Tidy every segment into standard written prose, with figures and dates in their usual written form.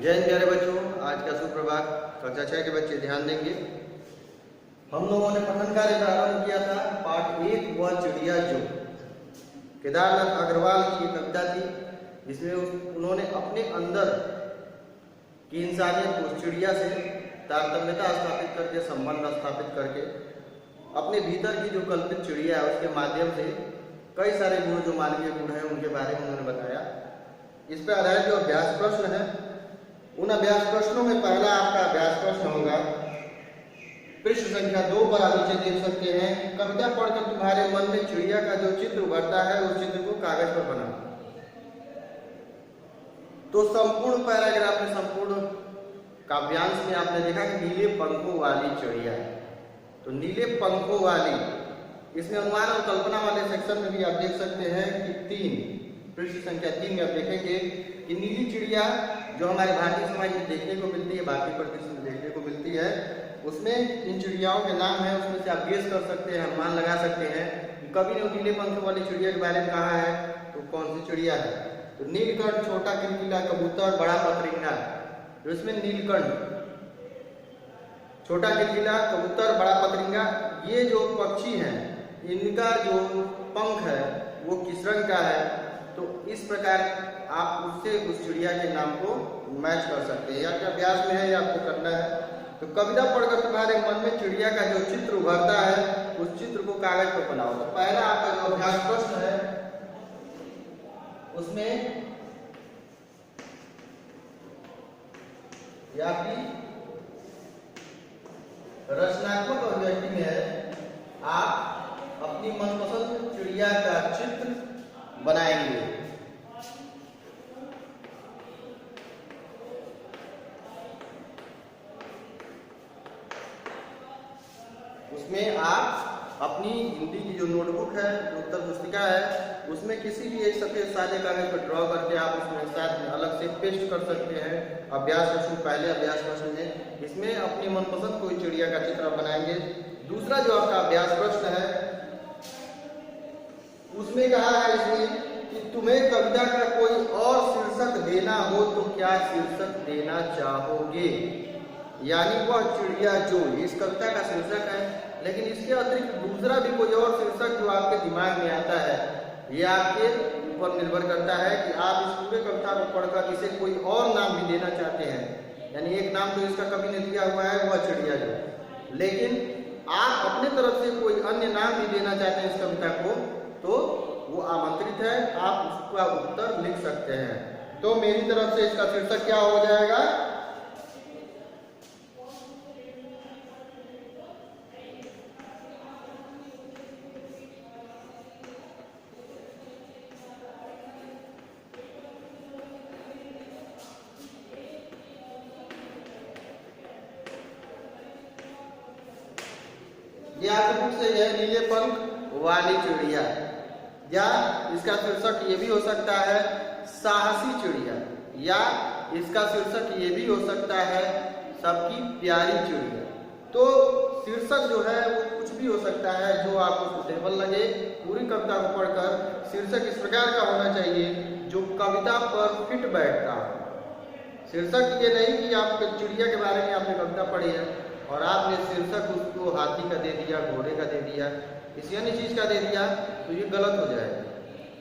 जय हिंद प्यारे बच्चों, आज का सुप्रभात। कक्षा 6 के बच्चे ध्यान देंगे। हम लोगों ने पठन कार्य प्रारंभ किया था। पाठ 1 वह चिड़िया जो, केदारनाथ अग्रवाल की एक कविता थी जिसमें उन्होंने अपने अंदर की इंसानियत को चिड़िया से तारतम्यता स्थापित करके, संबंध स्थापित करके, अपने भीतर की जो कल्पित चिड़िया है उसके माध्यम से कई सारे गुण जो मानवीय गुण हैं उनके बारे में उन्होंने बताया। इस पर आधारित जो अभ्यास प्रश्न है, उन अभ्यास प्रश्नों में पहला आपका अभ्यास प्रश्न होगा, पृष्ठ संख्या 2 पर आप नीचे देख सकते हैं, कविता पढ़कर तुम्हारे मन में चिड़िया का जो चित्र उभरता है उस चित्र को कागज पर बनाओ। तो संपूर्ण पैराग्राफ में, संपूर्ण काव्यांश में आपने देखा कि नीले पंखों वाली चिड़िया है। तो नीले पंखों वाली, इसमें अनुमान और कल्पना वाले सेक्शन में भी आप देख सकते हैं कि पृष्ठ संख्या 3 में आप देखेंगे कि नीली चिड़िया जो हमारे भारतीय समाज में देखने को मिलती है, भारतीय परिदृश्य में देखने को मिलती है, उसमें इन चिड़ियाओं के नाम है, उसमें से आप गेस कर सकते हैं, अनुमान लगा सकते हैं। कवि ने नीले पंख वाली चिड़िया के बारे में कहा है, तो कौन सी चिड़िया है? तो नीलकंठ, छोटा किलकिला कबूतर, बड़ा पतरिंगा। तो इसमें नीलकंठ, छोटा किलकिला कबूतर, बड़ा पतरिंगा, ये जो पक्षी हैं इनका जो पंख है वो किस रंग का है? तो इस प्रकार आप उससे उस चिड़िया के नाम को मैच कर सकते हैं। या अभ्यास में है या आपको करना है। तो कविता पढ़कर तुम्हारे मन में चिड़िया का जो चित्र उभरता है उस चित्र को कागज पर बनाओ। तो पहला आपका जो अभ्यास प्रश्न है उसमें या आपकी रचनात्मक अभिव्यक्ति में है, आप अपनी मनपसंद चिड़िया का चित्र बनाएंगे। उसमें आप अपनी हिंदी की जो नोटबुक है, जो उत्तर पुस्तिका है, उसमें किसी भी एक सफेद सादे कागज पर ड्रॉ करके आप उसमें साथ में अलग से पेस्ट कर सकते हैं। अभ्यास प्रश्न, पहले अभ्यास प्रश्न में इसमें अपनी मनपसंद कोई चिड़िया का चित्र बनाएंगे। दूसरा जो आपका अभ्यास प्रश्न है उसमें कहा है इसमें कि तुम्हें कविता का कोई और शीर्षक देना हो तो क्या शीर्षक देना चाहोगे? यानी वह चिड़िया जो, इस कविता का शीर्षक है, लेकिन इसके अतिरिक्त दूसरा भी कोई और शीर्षक जो आपके दिमाग में आता है, ये आपके ऊपर निर्भर करता है कि आप इस पूरे कविता को पढ़कर इसे कोई और नाम भी देना चाहते हैं। यानी एक नाम तो इसका कवि ने दिया हुआ है वह चिड़िया जो, लेकिन आप अपने तरफ से कोई अन्य नाम भी देना चाहते हैं इस कविता को, तो वो आमंत्रित है, आप उसका उत्तर लिख सकते हैं। तो मेरी तरफ से इसका शीर्षक क्या हो जाएगा? ये आपके बुक से है, नीले पंख वाली चिड़िया, या इसका शीर्षक ये भी हो सकता है साहसी चिड़िया, या इसका शीर्षक ये भी हो सकता है सबकी प्यारी चिड़िया। तो शीर्षक जो है वो कुछ भी हो सकता है जो आपको सुटेबल लगे। पूरी कविता को पढ़कर शीर्षक इस प्रकार का होना चाहिए जो कविता पर फिट बैठता हो। शीर्षक ये नहीं कि आप चिड़िया के बारे में आपने कविता पढ़ी है और आपने शीर्षक उसको हाथी का दे दिया, घोड़े का दे दिया, किसी अन्य चीज का दे दिया, तो ये गलत हो जाएगा।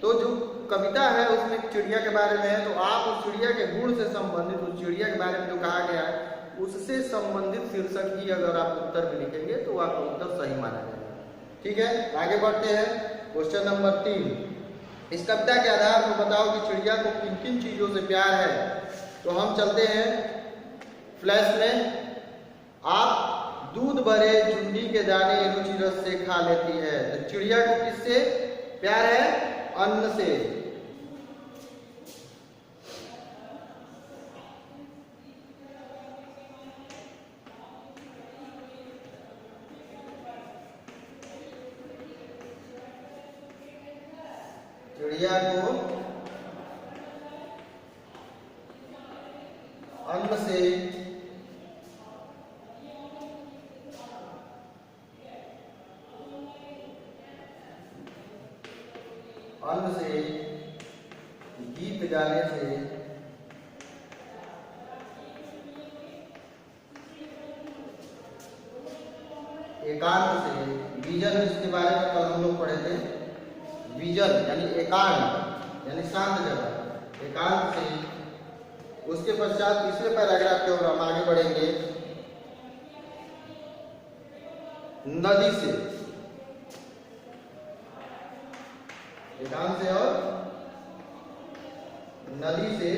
तो जो कविता है उसमें चिड़िया के बारे में है, तो आप उस चिड़िया के गुण से संबंधित, उस चिड़िया के बारे में जो कहा गया है उससे संबंधित शीर्षक ही अगर आप उत्तर में लिखेंगे तो आपका उत्तर सही माना जाएगा। ठीक है, आगे बढ़ते हैं। क्वेश्चन नंबर 3, इस कविता के आधार पर बताओ कि चिड़िया को किन किन चीजों से प्यार है। तो हम चलते हैं फ्लैश में। आप दूध भरे चुंडी के दाने रुचि रस से खा लेती है। तो चिड़िया को किससे प्यार है? अन्न से। चिड़िया को अन्न से अन्न से, गीत गाने से, एकांत से, विजन जिसके बारे में कल हम लोग पढ़े थे, विजन यानी एकांत यानी शांत जगह, एकांत से। उसके पश्चात तीसरे पैराग्राफ की ओर हम आगे बढ़ेंगे, नदी से, एकांत से और नदी से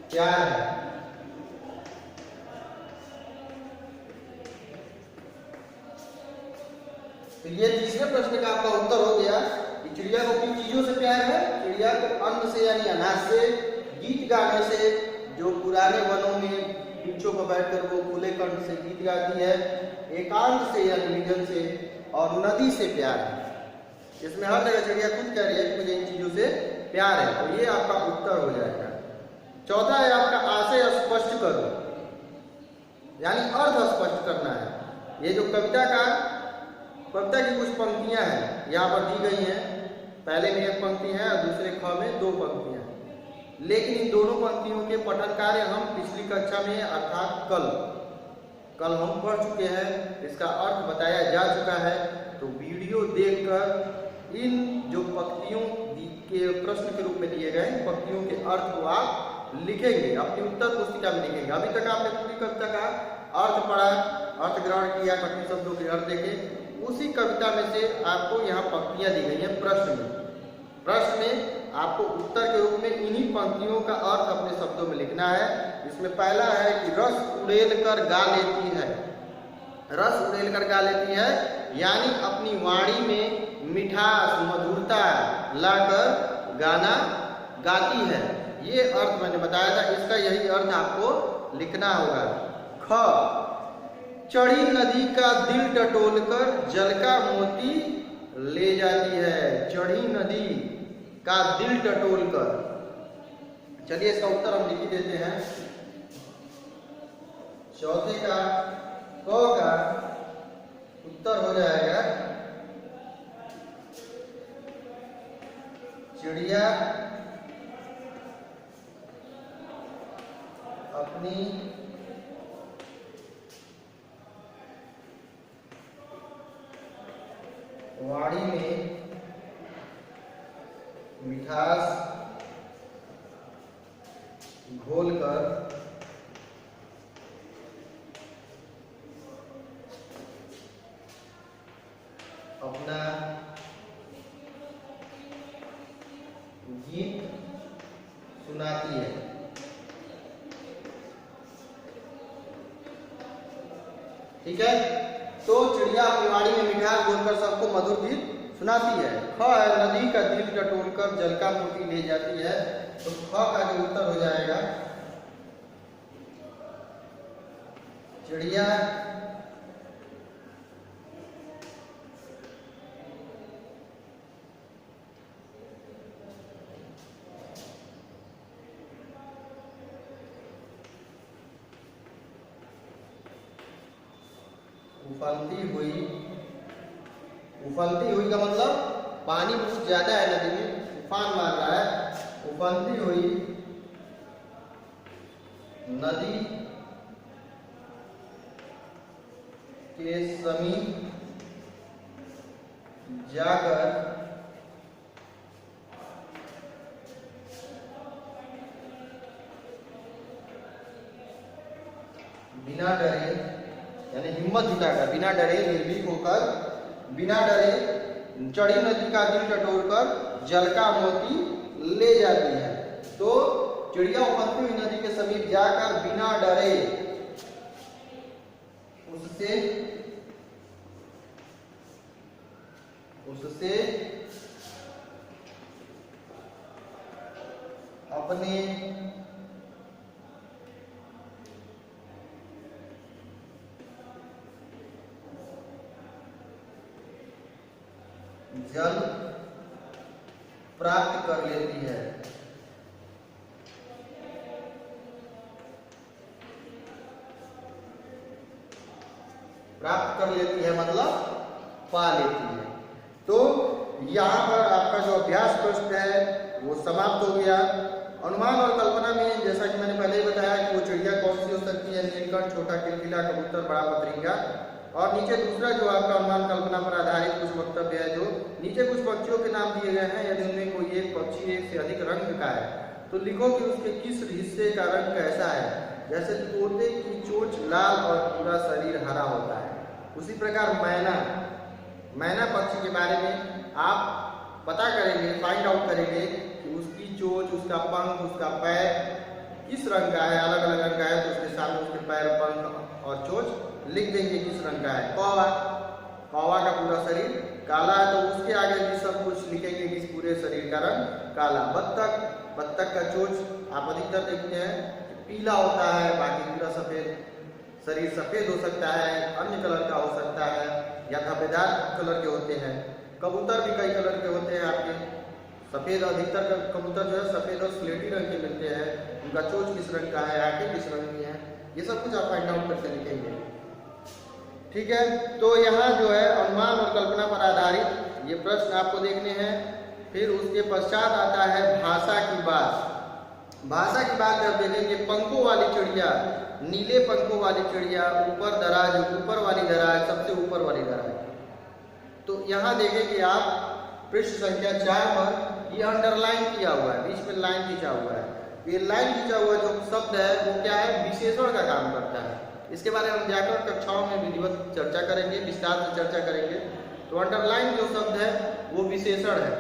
प्यार है। तो ये तीसरे प्रश्न का आपका उत्तर हो गया कि चिड़िया को किन चीजों से प्यार है। चिड़िया को अन्न से यानी अनाज से, गीत गाने से, जो पुराने वनों में वृक्षों पर बैठकर वो खुले कंठ से गीत गाती है, एकांत से यानी विजन से, और नदी से प्यार है। इसमें हर जगह चिड़िया खुद कह रही है कि मुझे इन चीजों से प्यार है। तो ये आपका उत्तर हो जाएगा। चौथा है आपका आशय स्पष्ट करो, यानी अर्थ स्पष्ट करना है। ये जो कविता की कुछ पंक्तियां हैं यहाँ पर दी गई हैं, पहले में एक पंक्ति है और दूसरे ख में दो पंक्तियां हैं, लेकिन इन दोनों पंक्तियों के पठन कार्य हम पिछली कक्षा में अर्थात कल हम पढ़ चुके हैं, इसका अर्थ बताया जा चुका है। तो वीडियो देखकर इन जो पंक्तियों के प्रश्न के रूप में दिए गए पंक्तियों के अर्थ को आप लिखेंगे, अपनी उत्तर पुस्तिका में लिखेंगे। अभी तक आपने पूरी कविता का अर्थ पढ़ा, अर्थ ग्रहण किया, कठिन शब्दों के अर्थ देखे। उसी कविता में से आपको यहाँ पंक्तियां दी गई हैं प्रश्न में आपको उत्तर के रूप में इन्हीं पंक्तियों का अर्थ अपने शब्दों में लिखना है। इसमें पहला है कि रस उड़ेल कर गा लेती है। रस उड़ेल कर गा लेती है यानी अपनी वाणी में मिठास, मधुरता लाकर गाना गाती है। ये अर्थ मैंने बताया था, इसका यही अर्थ आपको लिखना होगा। ख, चढ़ी नदी का दिल टटोल कर जल का मोती ले जाती है। चढ़ी नदी का दिल टटोल कर, चलिए इसका उत्तर हम लिख ही देते हैं। चौथे का क का उत्तर हो जाएगा चिड़िया अपनी वाणी में मिठास घोलकर अपना गीत सुनाती है। ठीक है, तो चिड़िया अपनी वाणी में मिठास बोलकर सबको मधुर गीत सुनाती है। ख है नदी का दिल टटोल कर जल का मोती ले जाती है। तो ख का जो उत्तर हो जाएगा चिड़िया उफलती हुई का मतलब पानी बहुत ज्यादा है, नदी में उफान मार रहा है। उफलती हुई नदी के समीप जाकर बिना डरे यानी हिम्मत जुटाकर, बिना डरे निर्भीक होकर, बिना डरे चढ़ी नदी का दिल टटोलकर जल का मोती ले जाती है। तो चिड़िया उफलती हुई नदी के समीप जाकर बिना डरे उससे अपने जल प्राप्त कर लेती है। प्राप्त कर लेती है मतलब पा लेती है। तो यहाँ पर आपका जो अभ्यास प्रश्न है वो समाप्त हो गया। अनुमान और कल्पना में जैसा कि मैंने पहले ही बताया कि वो चिड़िया कौन सी हो सकती है, नीलकंठ, छोटा किलकिला, कबूतर, बड़ा पतरिंगा। और नीचे दूसरा जो आपका अनुमान कल्पना पर आधारित कुछ वक्तव्य है, जो नीचे कुछ पक्षियों के नाम दिए गए हैं, यदि उनमें कोई एक पक्षी एक से अधिक रंग का है तो लिखो कि उसके किस हिस्से का रंग कैसा है। जैसे तोते की चोंच लाल और पूरा शरीर हरा होता है। उसी प्रकार मैना पक्षी के बारे में आप पता करेंगे, फाइंड आउट करेंगे कि उसकी चोंच, उसका पंख, उसका पैर किस रंग का है, अलग अलग रंग का है तो उसके सामने उसके पैर, पंख और चोंच लिख देंगे किस रंग का है। कौवा का पूरा शरीर काला है तो उसके आगे भी सब कुछ लिखेंगे कि पूरे शरीर का रंग काला। बत्तख का चोंच आप अधिकतर देखते हैं पीला होता है, बाकी पूरा सफेद, शरीर सफेद हो सकता है, अन्य कलर का हो सकता है या धब्बेदार कलर के होते हैं। कबूतर भी कई कलर के होते हैं आपके, सफेद, अधिकतर कबूतर जो है सफेद और स्लेटी रंग के मिलते हैं। उनका चोंच किस रंग का है, आंखें किस रंग की हैं, ये सब कुछ आप फाइंड आउट करके लिखेंगे। ठीक है, तो यहाँ जो है अनुमान और कल्पना पर आधारित ये प्रश्न आपको देखने हैं। फिर उसके पश्चात आता है भाषा की बात। भाषा की बात जब देखेंगे, पंखों वाली चिड़िया, नीले पंखों वाली चिड़िया, ऊपर दराज, ऊपर वाली दराज, सबसे ऊपर वाली दराज। तो यहाँ देखेंगे आप पृष्ठ संख्या 4 पर ये अंडरलाइन किया हुआ है, बीच में लाइन खींचा हुआ है। ये लाइन खींचा हुआ जो शब्द है वो क्या है, विशेषण का काम करता है। इसके बारे में हम व्याकरण कक्षाओं में विधिवत चर्चा करेंगे, विस्तार से चर्चा करेंगे। तो अंडरलाइन जो शब्द है वो विशेषण है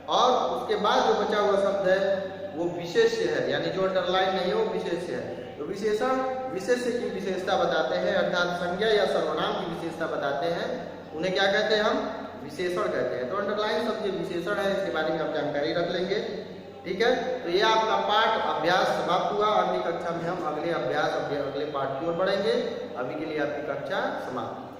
और उसके बाद जो बचा हुआ शब्द है वो विशेष्य है, यानी जो अंडरलाइन नहीं है वो विशेष्य है। तो विशेषण विशेष्य की विशेषता बताते हैं, अर्थात संज्ञा या सर्वनाम की विशेषता बताते हैं, उन्हें क्या कहते हैं, हम विशेषण कहते हैं। तो अंडरलाइन शब्द विशेषण है, इसके बारे में आप जानकारी रख लेंगे। ठीक है, तो ये आपका पाठ अभ्यास समाप्त हुआ। अगली कक्षा में हम अगले अभ्यास, अगले पाठ की ओर बढ़ेंगे। अभी के लिए आपकी कक्षा समाप्त।